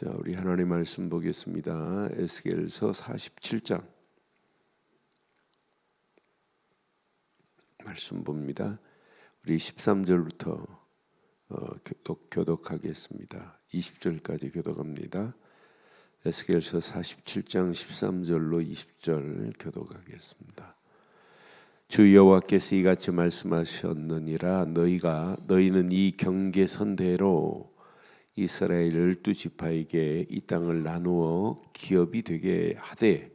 자, 우리 하나님 말씀 보겠습니다. 에스겔서 47장 말씀 봅니다. 우리 13절부터 교독하겠습니다. 20절까지 교독합니다. 에스겔서 47장 13절로 20절 교독하겠습니다. 주 여호와께서 이같이 말씀하셨느니라. 너희는 이 경계선대로 이스라엘 12지파에게 이 땅을 나누어 기업이 되게 하되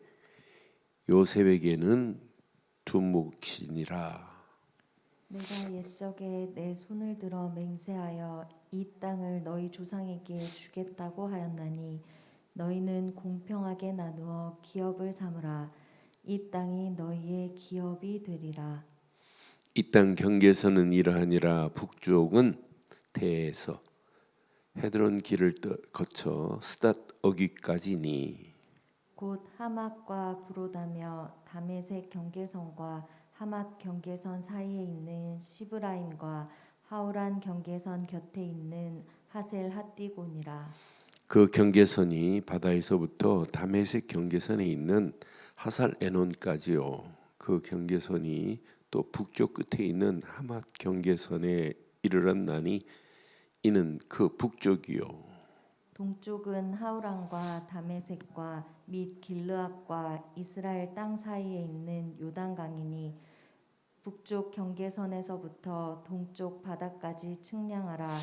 요셉에게는 두 몫이니라. 내가 옛적에 내 손을 들어 맹세하여 이 땅을 너희 조상에게 주겠다고 하였나니 너희는 공평하게 나누어 기업을 삼으라. 이 땅이 너희의 기업이 되리라. 이 땅 경계선은 이러하니라. 북쪽은 대에서 헤드론 길을 거쳐 스닷 어귀까지니 곧 하맛과 브로다며 다메섹 경계선과 하맛 경계선 사이에 있는 시브라임과 하우란 경계선 곁에 있는 하셀 핫디곤이라. 그 경계선이 바다에서부터 다메섹 경계선에 있는 하살 에논까지요. 그 경계선이 또 북쪽 끝에 있는 하맛 경계선에 이르렀나니 이는 그 북쪽이요. 동쪽은 하우란과 다메섹과 및 길르앗과 이스라엘 땅 사이에 있는 요단강이니 북쪽 경계선에서부터 동쪽 바다까지 측량하라.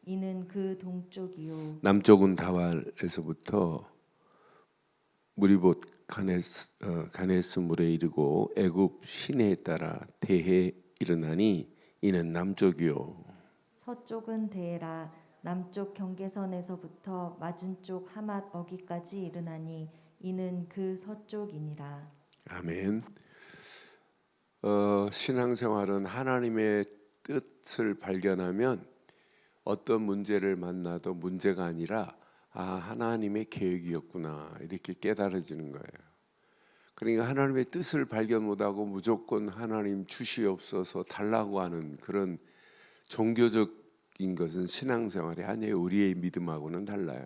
이는 그 동쪽이요. 남쪽은 다발에서부터 무리봇 가네스 물에 이르고 애굽 시내에 따라 대해 이르나니 이는 남쪽이요. 서쪽은 데에라. 남쪽 경계선에서부터 맞은쪽 하맛 어기까지 이르나니 이는 그 서쪽이니라. 아멘. 신앙생활은 하나님의 뜻을 발견하면 어떤 문제를 만나도 문제가 아니라 하나님의 계획이었구나 이렇게 깨달아지는 거예요. 그러니까 하나님의 뜻을 발견 못하고 무조건 하나님 주시옵소서 달라고 하는 그런 종교적인 것은 신앙생활이 아니에요. 우리의 믿음하고는 달라요.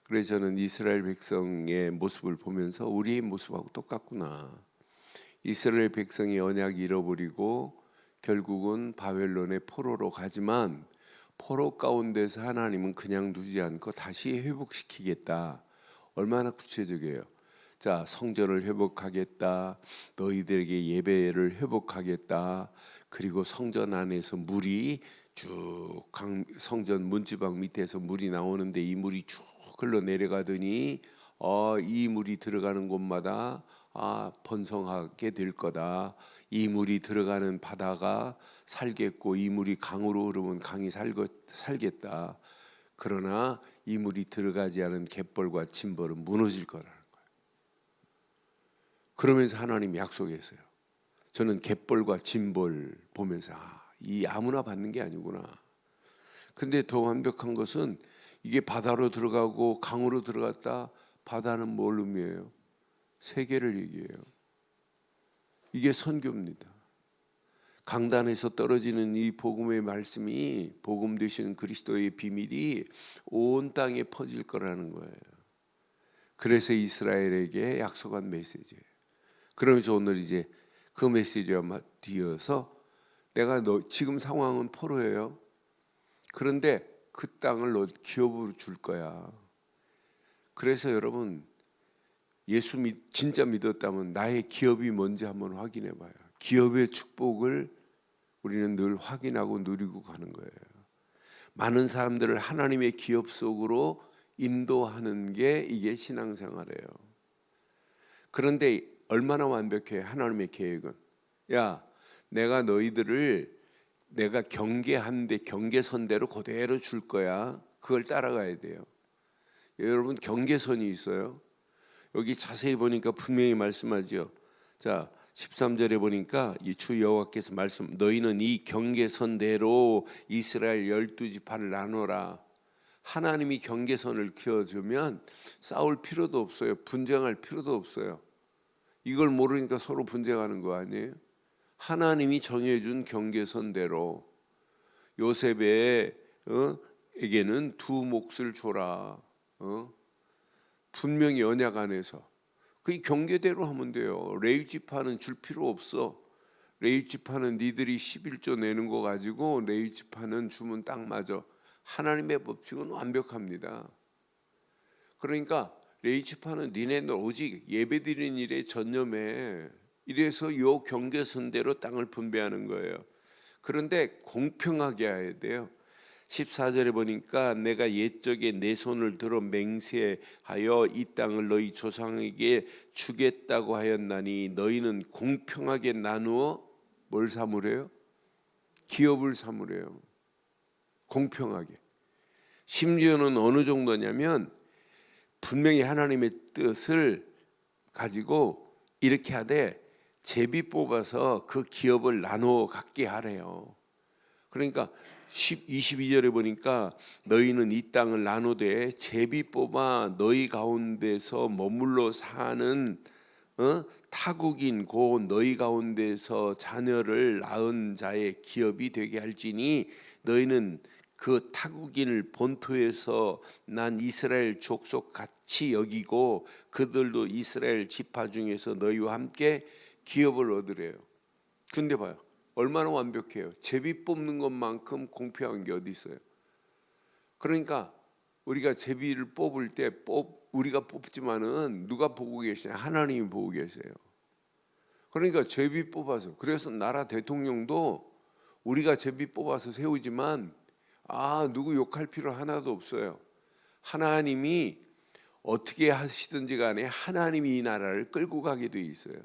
그래서 저는 이스라엘 백성의 모습을 보면서 우리의 모습하고 똑같구나. 이스라엘 백성이 언약 잃어버리고 결국은 바벨론의 포로로 가지만 포로 가운데서 하나님은 그냥 두지 않고 다시 회복시키겠다. 얼마나 구체적이에요. 자, 성전을 회복하겠다. 너희들에게 예배를 회복하겠다. 그리고 성전 안에서 물이 쭉 성전 문지방 밑에서 물이 나오는데 이 물이 쭉 흘러 내려가더니 이 물이 들어가는 곳마다 번성하게 될 거다. 이 물이 들어가는 바다가 살겠고 이 물이 강으로 흐르면 강이 살겠다. 그러나 이 물이 들어가지 않은 갯벌과 진벌은 무너질 거라는 거예요. 그러면서 하나님이 약속했어요. 저는 갯벌과 진벌 보면서 이 아무나 받는 게 아니구나. 근데 더 완벽한 것은 이게 바다로 들어가고 강으로 들어갔다. 바다는 뭘 의미해요? 세계를 얘기해요. 이게 선교입니다. 강단에서 떨어지는 이 복음의 말씀이 복음 되시는 그리스도의 비밀이 온 땅에 퍼질 거라는 거예요. 그래서 이스라엘에게 약속한 메시지예요. 그러면서 오늘 이제 그 메시지와 뒤어서 내가 지금 상황은 포로예요. 그런데 그 땅을 너 기업으로 줄 거야. 그래서 여러분 예수 진짜 믿었다면 나의 기업이 뭔지 한번 확인해 봐요. 기업의 축복을 우리는 늘 확인하고 누리고 가는 거예요. 많은 사람들을 하나님의 기업 속으로 인도하는 게 이게 신앙생활이에요. 그런데 얼마나 완벽해 하나님의 계획은. 야, 내가 너희들을 내가 경계한데 경계선대로 그대로 줄 거야. 그걸 따라가야 돼요. 여러분 경계선이 있어요. 여기 자세히 보니까 분명히 말씀하죠. 자, 13절에 보니까 이 주 여호와께서 말씀 너희는 이 경계선대로 이스라엘 12지파를 나눠라. 하나님이 경계선을 그어주면 싸울 필요도 없어요. 분쟁할 필요도 없어요. 이걸 모르니까 서로 분쟁하는 거 아니에요? 하나님이 정해준 경계선대로 요셉에게는 두 몫을 줘라. 분명히 언약 안에서 그 경계대로 하면 돼요. 레위 지파는 줄 필요 없어. 레위 지파는 니들이 11조 내는 거 가지고 레위 지파는 주면 딱 맞아. 하나님의 법칙은 완벽합니다. 그러니까 레위 지파는 니네는 오직 예배드리는 일에 전념해. 이래서 요 경계선대로 땅을 분배하는 거예요. 그런데 공평하게 해야 돼요. 14절에 보니까 내가 옛적에 내 손을 들어 맹세하여 이 땅을 너희 조상에게 주겠다고 하였나니 너희는 공평하게 나누어 뭘 삼으래요? 기업을 삼으래요. 공평하게. 심지어는 어느 정도냐면 분명히 하나님의 뜻을 가지고 이렇게 하되 제비 뽑아서 그 기업을 나누어 갖게 하래요. 그러니까 22절에 보니까 너희는 이 땅을 나누되 제비 뽑아 너희 가운데서 머물러 사는 타국인 곧 너희 가운데서 자녀를 낳은 자의 기업이 되게 할지니 너희는 그 타국인을 본토에서 난 이스라엘 족속 같이 여기고 그들도 이스라엘 지파 중에서 너희와 함께 기업을 얻으래요. 근데 봐요. 얼마나 완벽해요. 제비 뽑는 것만큼 공평한 게 어디 있어요? 그러니까 우리가 제비를 뽑을 때 우리가 뽑지만은 누가 보고 계시냐? 하나님이 보고 계세요. 그러니까 제비 뽑아서 그래서 나라 대통령도 우리가 제비 뽑아서 세우지만 누구 욕할 필요 하나도 없어요. 하나님이 어떻게 하시든지 간에 하나님이 이 나라를 끌고 가게 돼 있어요.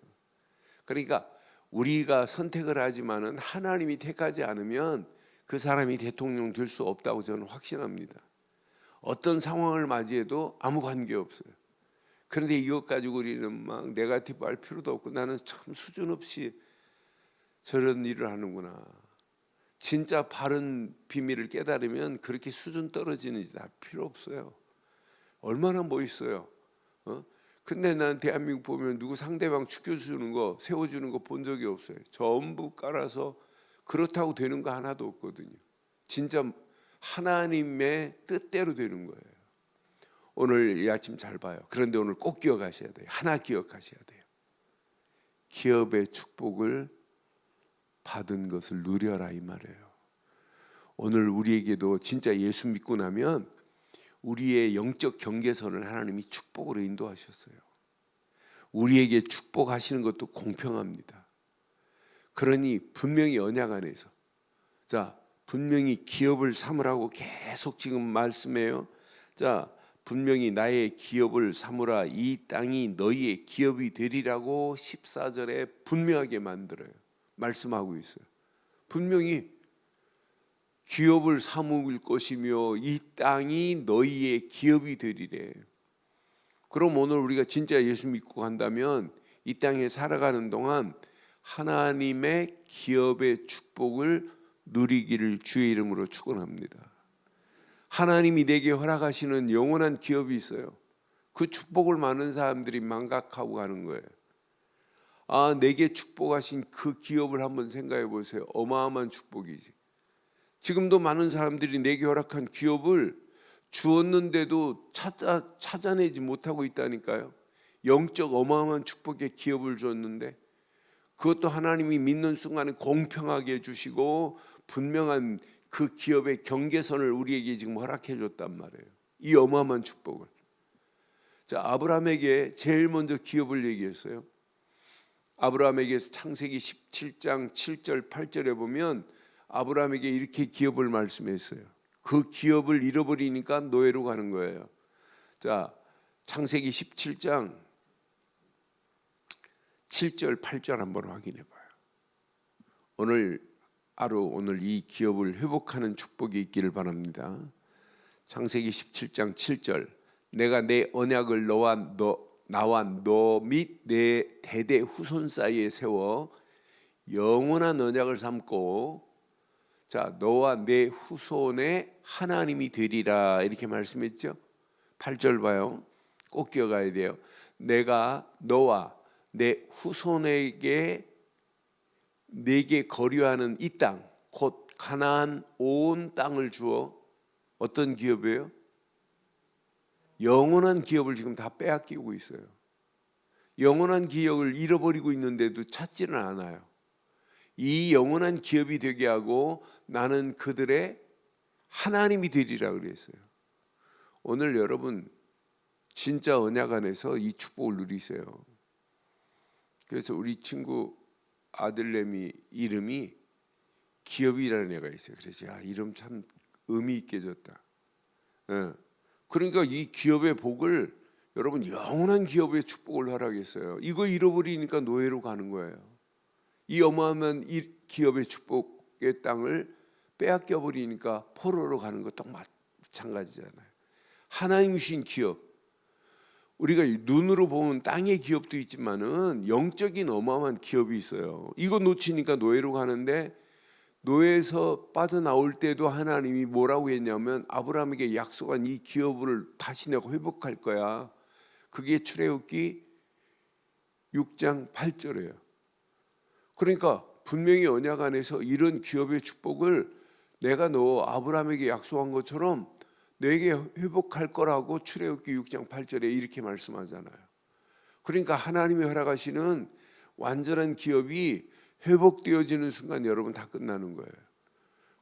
그러니까 우리가 선택을 하지만은 하나님이 택하지 않으면 그 사람이 대통령 될 수 없다고 저는 확신합니다. 어떤 상황을 맞이해도 아무 관계 없어요. 그런데 이것 가지고 우리는 막 네거티브 할 필요도 없고 나는 참 수준 없이 저런 일을 하는구나. 진짜 바른 비밀을 깨달으면 그렇게 수준 떨어지는 짓 할 필요 없어요. 얼마나 멋있어요. 근데 난 대한민국 보면 누구 상대방 죽여주는 거 세워주는 거 본 적이 없어요. 전부 깔아서 그렇다고 되는 거 하나도 없거든요. 진짜 하나님의 뜻대로 되는 거예요. 오늘 이 아침 잘 봐요. 그런데 오늘 꼭 기억하셔야 돼요. 하나 기억하셔야 돼요. 기업의 축복을 받은 것을 누려라 이 말이에요. 오늘 우리에게도 진짜 예수 믿고 나면 우리의 영적 경계선을 하나님이 축복으로 인도하셨어요. 우리에게 축복하시는 것도 공평합니다. 그러니 분명히 언약 안에서 분명히 기업을 삼으라고 계속 지금 말씀해요. 분명히 나의 기업을 삼으라 이 땅이 너희의 기업이 되리라고 14절에 분명하게 만들어요. 말씀하고 있어요. 분명히 기업을 삼을 것이며 이 땅이 너희의 기업이 되리래. 그럼 오늘 우리가 진짜 예수 믿고 간다면 이 땅에 살아가는 동안 하나님의 기업의 축복을 누리기를 주의 이름으로 축원합니다. 하나님이 내게 허락하시는 영원한 기업이 있어요. 그 축복을 많은 사람들이 망각하고 가는 거예요. 내게 축복하신 그 기업을 한번 생각해 보세요. 어마어마한 축복이지. 지금도 많은 사람들이 내게 허락한 기업을 주었는데도 찾아내지 못하고 있다니까요. 영적 어마어마한 축복의 기업을 줬는데 그것도 하나님이 믿는 순간에 공평하게 해주시고 분명한 그 기업의 경계선을 우리에게 지금 허락해 줬단 말이에요. 이 어마어마한 축복을. 아브라함에게 제일 먼저 기업을 얘기했어요. 아브라함에게 창세기 17장 7절 8절에 보면 아브라함에게 이렇게 기업을 말씀했어요. 그 기업을 잃어버리니까 노예로 가는 거예요. 창세기 17장 7절 8절 한번 확인해 봐요. 오늘 이 기업을 회복하는 축복이 있기를 바랍니다. 창세기 17장 7절 내가 내 언약을 나와 너 및 내 대대 후손 사이에 세워 영원한 언약을 삼고 너와 내 후손의 하나님이 되리라 이렇게 말씀했죠. 8절 봐요. 꼭 기억해야 돼요. 내가 너와 내 후손에게 내게 거류하는 이 땅 곧 가나안 온 땅을 주어 어떤 기업이에요? 영원한 기업을 지금 다 빼앗기고 있어요. 영원한 기업을 잃어버리고 있는데도 찾지는 않아요. 이 영원한 기업이 되게 하고 나는 그들의 하나님이 되리라 그랬어요. 오늘 여러분 진짜 언약 안에서 이 축복을 누리세요. 그래서 우리 친구 아들내미 이름이 기업이라는 애가 있어요. 그래서 야, 이름 참 의미 있게 졌다. 예. 그러니까 이 기업의 복을 여러분 영원한 기업의 축복을 허락했어요. 이거 잃어버리니까 노예로 가는 거예요. 이 어마어마한 이 기업의 축복의 땅을 빼앗겨 버리니까 포로로 가는 거 똑 마찬가지잖아요. 하나님 주신 기업, 우리가 눈으로 보면 땅의 기업도 있지만은 영적인 어마어마한 기업이 있어요. 이거 놓치니까 노예로 가는데, 노예에서 빠져나올 때도 하나님이 뭐라고 했냐면 아브라함에게 약속한 이 기업을 다시 내가 회복할 거야. 그게 출애굽기 6장 8절이에요. 그러니까 분명히 언약 안에서 이런 기업의 축복을 내가 너 아브라함에게 약속한 것처럼 내게 회복할 거라고 출애굽기 6장 8절에 이렇게 말씀하잖아요. 그러니까 하나님이 허락하시는 완전한 기업이 회복되어지는 순간 여러분 다 끝나는 거예요.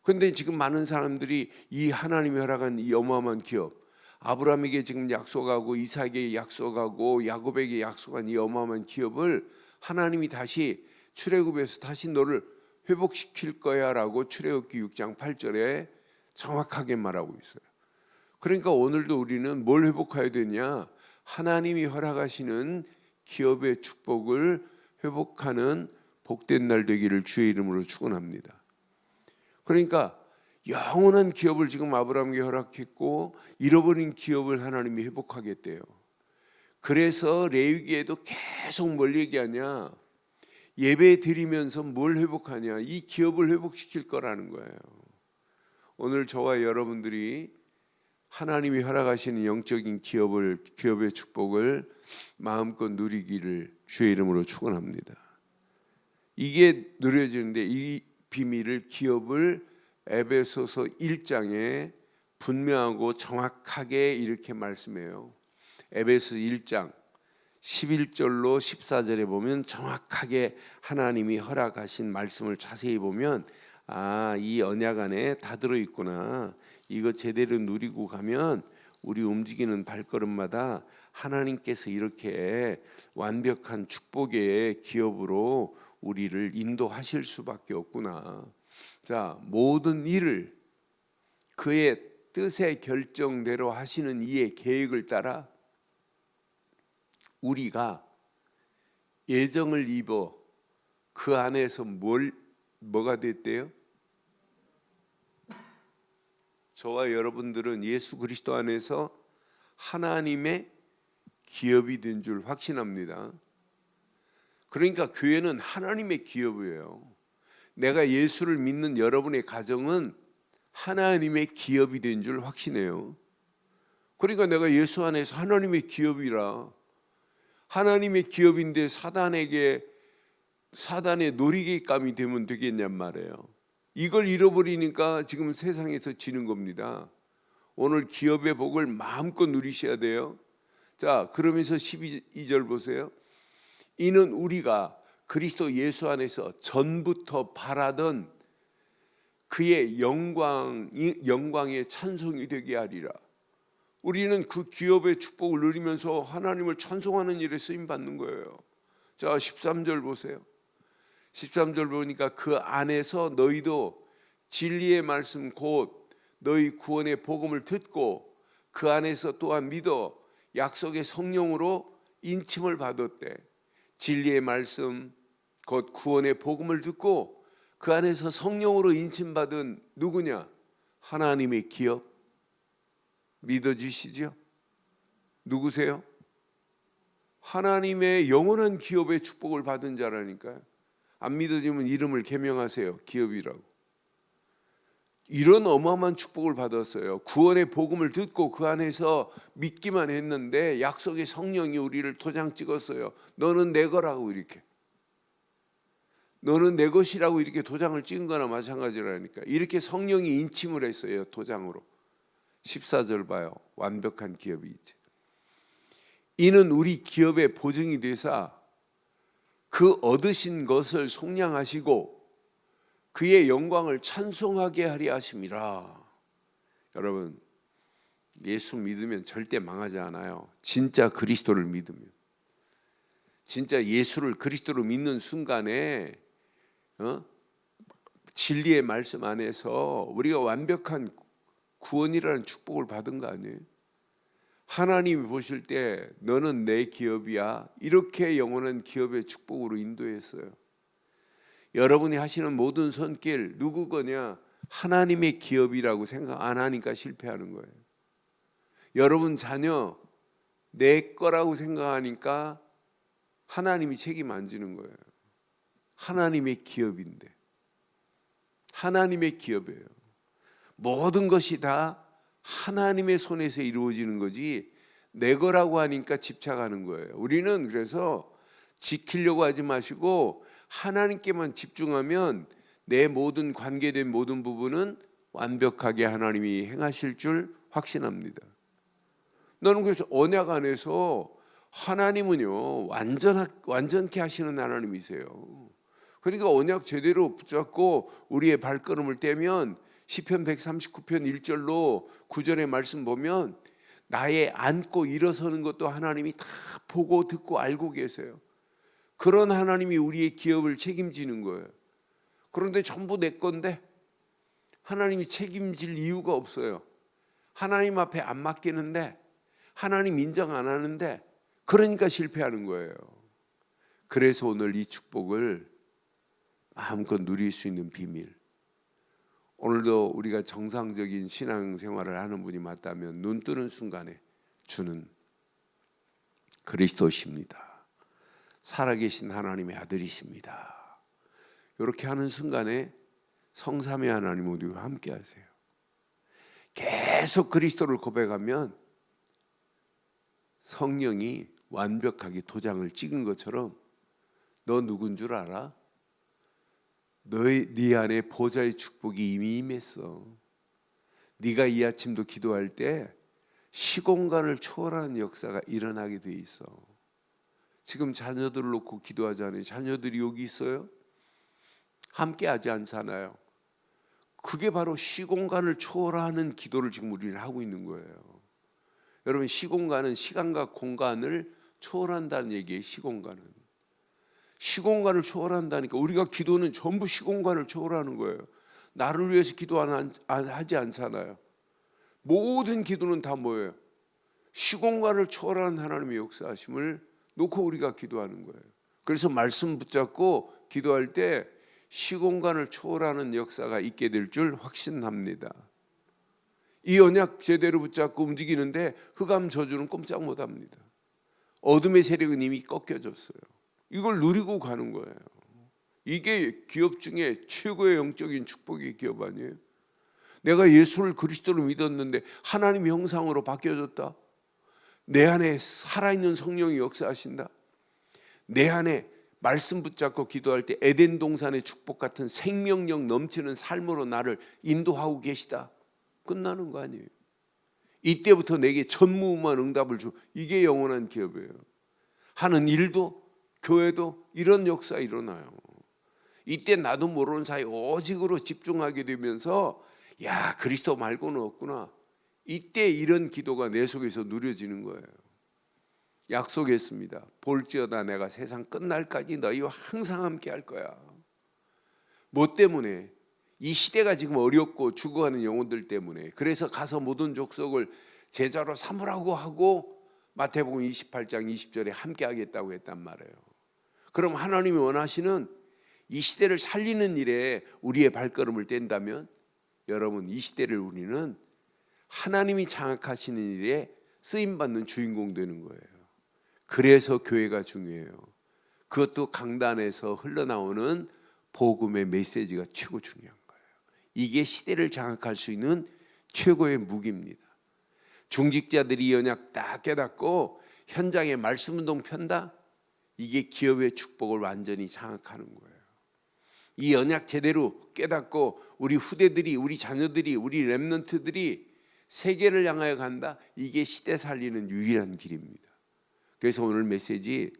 그런데 지금 많은 사람들이 이 하나님이 허락한 이 어마어마한 기업, 아브라함에게 지금 약속하고 이삭에게 약속하고 야곱에게 약속한 이 어마어마한 기업을 하나님이 다시 출애굽에서 다시 너를 회복시킬 거야라고 출애굽기 6장 8절에 정확하게 말하고 있어요. 그러니까 오늘도 우리는 뭘 회복해야 되냐? 하나님이 허락하시는 기업의 축복을 회복하는 복된 날 되기를 주의 이름으로 축원합니다. 그러니까 영원한 기업을 지금 아브라함에게 허락했고 잃어버린 기업을 하나님이 회복하겠대요. 그래서 레위기에도 계속 뭘 얘기하냐? 예배 드리면서 뭘 회복하냐? 이 기업을 회복시킬 거라는 거예요. 오늘 저와 여러분들이 하나님이 허락하시는 영적인 기업의 축복을 마음껏 누리기를 주의 이름으로 축원합니다. 이게 누려지는데 이 비밀을 기업을 에베소서 1장에 분명하고 정확하게 이렇게 말씀해요. 에베소 1장 11절로 14절에 보면 정확하게 하나님이 허락하신 말씀을 자세히 보면 이 언약 안에 다 들어있구나. 이거 제대로 누리고 가면 우리 움직이는 발걸음마다 하나님께서 이렇게 완벽한 축복의 기업으로 우리를 인도하실 수밖에 없구나. 자, 모든 일을 그의 뜻의 결정대로 하시는 이의 계획을 따라 우리가 예정을 입어 그 안에서 뭐가 됐대요? 저와 여러분들은 예수 그리스도 안에서 하나님의 기업이 된 줄 확신합니다. 그러니까 교회는 하나님의 기업이에요. 내가 예수를 믿는 여러분의 가정은 하나님의 기업이 된 줄 확신해요. 그러니까 내가 예수 안에서 하나님의 기업이라, 하나님의 기업인데 사단의 놀이개감이 되면 되겠냔 말이에요. 이걸 잃어버리니까 지금 세상에서 지는 겁니다. 오늘 기업의 복을 마음껏 누리셔야 돼요. 자, 그러면서 12절 보세요. 이는 우리가 그리스도 예수 안에서 전부터 바라던 그의 영광의 찬송이 되게 하리라. 우리는 그 기업의 축복을 누리면서 하나님을 찬송하는 일에 쓰임 받는 거예요. 자, 13절 보세요. 13절 보니까 그 안에서 너희도 진리의 말씀 곧 너희 구원의 복음을 듣고 그 안에서 또한 믿어 약속의 성령으로 인침을 받았대. 진리의 말씀 곧 구원의 복음을 듣고 그 안에서 성령으로 인침받은 누구냐? 하나님의 기업. 믿어지시죠? 누구세요? 하나님의 영원한 기업의 축복을 받은 자라니까요. 안 믿어지면 이름을 개명하세요. 기업이라고. 이런 어마어마한 축복을 받았어요. 구원의 복음을 듣고 그 안에서 믿기만 했는데 약속의 성령이 우리를 도장 찍었어요. 너는 내 거라고 이렇게. 너는 내 것이라고 이렇게 도장을 찍은 거나 마찬가지라니까. 이렇게 성령이 인침을 했어요. 도장으로. 14절 봐요. 완벽한 기업이 있지. 이는 우리 기업의 보증이 되사 그 얻으신 것을 속량하시고 그의 영광을 찬송하게 하리 하심이라. 여러분, 예수 믿으면 절대 망하지 않아요. 진짜 그리스도를 믿으면, 진짜 예수를 그리스도로 믿는 순간에 진리의 말씀 안에서 우리가 완벽한 구원이라는 축복을 받은 거 아니에요? 하나님이 보실 때 너는 내 기업이야, 이렇게 영원한 기업의 축복으로 인도했어요. 여러분이 하시는 모든 손길 누구 거냐? 하나님의 기업이라고 생각 안 하니까 실패하는 거예요. 여러분 자녀 내 거라고 생각하니까 하나님이 책임 안 지는 거예요. 하나님의 기업인데, 하나님의 기업이에요. 모든 것이 다 하나님의 손에서 이루어지는 거지 내 거라고 하니까 집착하는 거예요. 우리는 그래서 지키려고 하지 마시고 하나님께만 집중하면 내 모든 관계된 모든 부분은 완벽하게 하나님이 행하실 줄 확신합니다. 너는 그래서 언약 안에서 하나님은요 완전케 하시는 하나님이세요. 그러니까 언약 제대로 붙잡고 우리의 발걸음을 떼면 시편 139편 1절로 9절의 말씀 보면 나의 앉고 일어서는 것도 하나님이 다 보고 듣고 알고 계세요. 그런 하나님이 우리의 기업을 책임지는 거예요. 그런데 전부 내 건데 하나님이 책임질 이유가 없어요. 하나님 앞에 안 맡기는데, 하나님 인정 안 하는데, 그러니까 실패하는 거예요. 그래서 오늘 이 축복을 마음껏 누릴 수 있는 비밀, 오늘도 우리가 정상적인 신앙생활을 하는 분이 맞다면 눈 뜨는 순간에 주는 그리스도십니다. 살아계신 하나님의 아들이십니다. 이렇게 하는 순간에 성삼위 하나님 우리와 함께 하세요. 계속 그리스도를 고백하면 성령이 완벽하게 도장을 찍은 것처럼 너 누군 줄 알아? 네 안에 보좌의 축복이 이미 임했어. 네가 이 아침도 기도할 때 시공간을 초월하는 역사가 일어나게 돼 있어. 지금 자녀들을 놓고 기도하잖아요. 자녀들이 여기 있어요? 함께 하지 않잖아요. 그게 바로 시공간을 초월하는 기도를 지금 우리는 하고 있는 거예요. 여러분, 시공간은 시간과 공간을 초월한다는 얘기예요. 시공간을 초월한다니까. 우리가 기도는 전부 시공간을 초월하는 거예요. 나를 위해서 기도하지 않잖아요. 모든 기도는 다 뭐예요? 시공간을 초월하는 하나님의 역사하심을 놓고 우리가 기도하는 거예요. 그래서 말씀 붙잡고 기도할 때 시공간을 초월하는 역사가 있게 될 줄 확신합니다. 이 언약 제대로 붙잡고 움직이는데 흑암 저주는 꼼짝 못합니다. 어둠의 세력은 이미 꺾여졌어요. 이걸 누리고 가는 거예요. 이게 기업 중에 최고의 영적인 축복의 기업 아니에요? 내가 예수를 그리스도로 믿었는데 하나님의 형상으로 바뀌어졌다. 내 안에 살아있는 성령이 역사하신다. 내 안에 말씀 붙잡고 기도할 때 에덴 동산의 축복 같은 생명력 넘치는 삶으로 나를 인도하고 계시다. 끝나는 거 아니에요. 이때부터 내게 전무후무한 응답을 주. 이게 영원한 기업이에요. 하는 일도 교회도 이런 역사 일어나요. 이때 나도 모르는 사이 오직으로 집중하게 되면서 야, 그리스도 말고는 없구나. 이때 이런 기도가 내 속에서 누려지는 거예요. 약속했습니다. 볼지어다 내가 세상 끝날까지 너희와 항상 함께 할 거야. 뭐 때문에? 이 시대가 지금 어렵고 죽어가는 영혼들 때문에. 그래서 가서 모든 족속을 제자로 삼으라고 하고 마태복음 28장 20절에 함께 하겠다고 했단 말이에요. 그럼 하나님이 원하시는 이 시대를 살리는 일에 우리의 발걸음을 뗀다면 여러분, 이 시대를 우리는 하나님이 장악하시는 일에 쓰임받는 주인공 되는 거예요. 그래서 교회가 중요해요. 그것도 강단에서 흘러나오는 복음의 메시지가 최고 중요한 거예요. 이게 시대를 장악할 수 있는 최고의 무기입니다. 중직자들이 이 언약 딱 깨닫고 현장에 말씀운동 편다? 이게 기업의 축복을 완전히 장악하는 거예요. 이 언약 제대로 깨닫고 우리 후대들이, 우리 자녀들이, 우리 렘넌트들이 세계를 향하여 간다? 이게 시대 살리는 유일한 길입니다. 그래서 오늘 메시지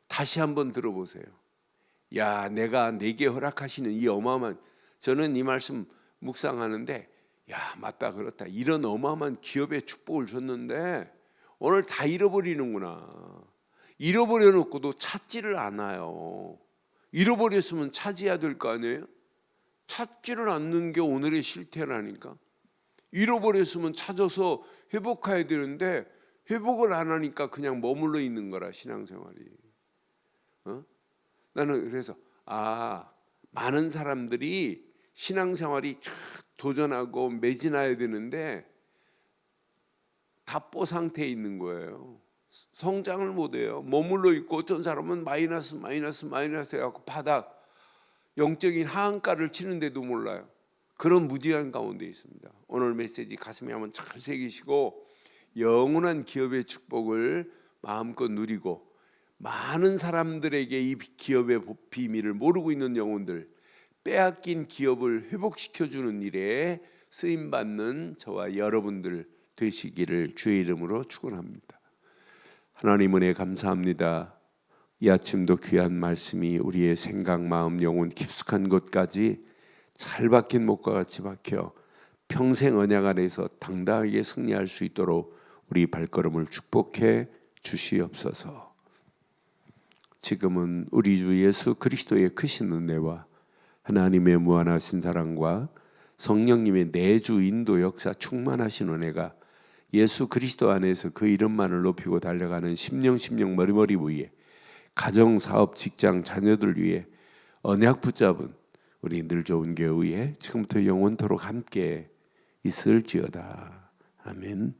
다시 한번 들어보세요. 야, 내게 허락하시는 이 어마어마한, 저는 이 말씀 묵상하는데 야, 맞다, 그렇다, 이런 어마어마한 기업의 축복을 줬는데 오늘 다 잃어버리는구나. 잃어버려 놓고도 찾지를 않아요. 잃어버렸으면 찾아야 될 거 아니에요? 찾지를 않는 게 오늘의 실태라니까. 잃어버렸으면 찾아서 회복해야 되는데 회복을 안 하니까 그냥 머물러 있는 거라, 신앙생활이. 나는 그래서 많은 사람들이 신앙생활이 도전하고 매진해야 되는데 답보 상태에 있는 거예요. 성장을 못해요. 머물러 있고, 어떤 사람은 마이너스 해갖고 바닥, 영적인 하한가를 치는데도 몰라요. 그런 무지한 가운데 있습니다. 오늘 메시지 가슴에 한번 잘 새기시고 영원한 기업의 축복을 마음껏 누리고, 많은 사람들에게 이 기업의 비밀을 모르고 있는 영혼들, 빼앗긴 기업을 회복시켜주는 일에 쓰임받는 저와 여러분들 되시기를 주의 이름으로 축원합니다. 하나님 은혜 감사합니다. 이 아침도 귀한 말씀이 우리의 생각, 마음, 영혼 깊숙한 곳까지 잘 박힌 목과 같이 박혀 평생 언약 안에서 당당하게 승리할 수 있도록 우리 발걸음을 축복해 주시옵소서. 지금은 우리 주 예수 그리스도의 크신 은혜와 하나님의 무한하신 사랑과 성령님의 내주 인도 역사 충만하신 은혜가 예수 그리스도 안에서 그 이름만을 높이고 달려가는 심령 머리머리 위에, 가정, 사업, 직장, 자녀들 위해 언약 붙잡은 우리 늘 좋은 교회 위에 지금부터 영원토록 함께 있을지어다. 아멘.